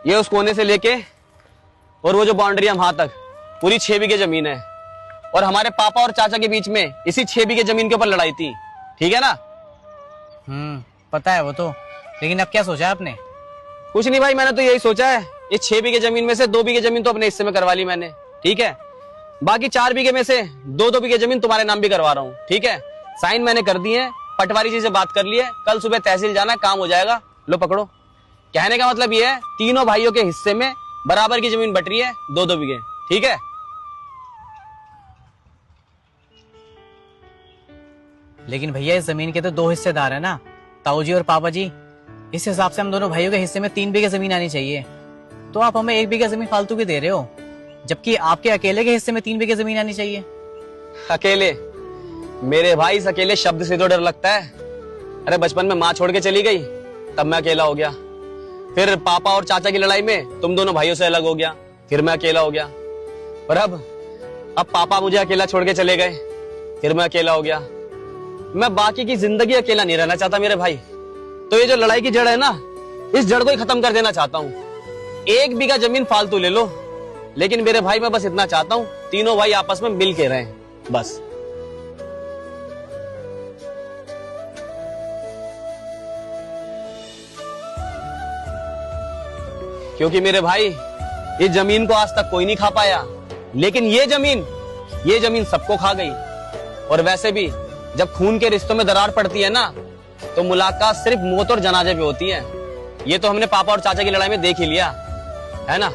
ये उस कोने से लेके और वो जो बाउंड्री है वहां तक पूरी 6 बीघे जमीन है। और हमारे पापा और चाचा के बीच में इसी 6 बीघे जमीन के ऊपर लड़ाई थी, ठीक है ना? पता है वो तो, लेकिन अब क्या सोचा है आपने? कुछ नहीं भाई, मैंने तो यही सोचा है, ये 6 बीघे जमीन में से 2 बीघे जमीन तो अपने हिस्से में करवा ली मैंने, ठीक है? बाकी 4 बीघे में से 2-2 बीघे जमीन तुम्हारे नाम भी करवा रहा हूँ, ठीक है? साइन मैंने कर दिए, पटवारी जी से बात कर ली है, कल सुबह तहसील जाना, काम हो जाएगा। लो पकड़ो। कहने का मतलब ये है, तीनों भाइयों के हिस्से में बराबर की जमीन बट रही है, 2-2 बीघे, ठीक है? लेकिन भैया इस जमीन के तो 2 हिस्सेदार है ना, ताऊ जी और पापा जी। इस हिसाब से हम दोनों भाइयों के हिस्से में 3 बीघे जमीन आनी चाहिए। तो आप हमें 1 बीघा जमीन फालतू की दे रहे हो, जबकि आपके अकेले के हिस्से में 3 बीघे जमीन आनी चाहिए। अकेले? मेरे भाई, इस अकेले शब्द से तो डर लगता है। अरे बचपन में माँ छोड़ के चली गई, तब मैं अकेला हो गया। फिर पापा और चाचा की लड़ाई में तुम दोनों भाइयों से अलग हो गया, फिर मैं अकेला हो गया। और अब पापा मुझे अकेला छोड़ के चले गए, फिर मैं अकेला हो गया। मैं बाकी की जिंदगी अकेला नहीं रहना चाहता मेरे भाई। तो ये जो लड़ाई की जड़ है ना, इस जड़ को ही खत्म कर देना चाहता हूँ। 1 बीघा जमीन फालतू ले लो, लेकिन मेरे भाई मैं बस इतना चाहता हूँ, तीनों भाई आपस में मिल के रहें, बस। क्योंकि मेरे भाई, ये जमीन को आज तक कोई नहीं खा पाया, लेकिन ये जमीन सबको खा गई। और वैसे भी जब खून के रिश्तों में दरार पड़ती है ना, तो मुलाकात सिर्फ मौत और जनाजे पे होती है। ये तो हमने पापा और चाचा की लड़ाई में देख ही लिया है ना।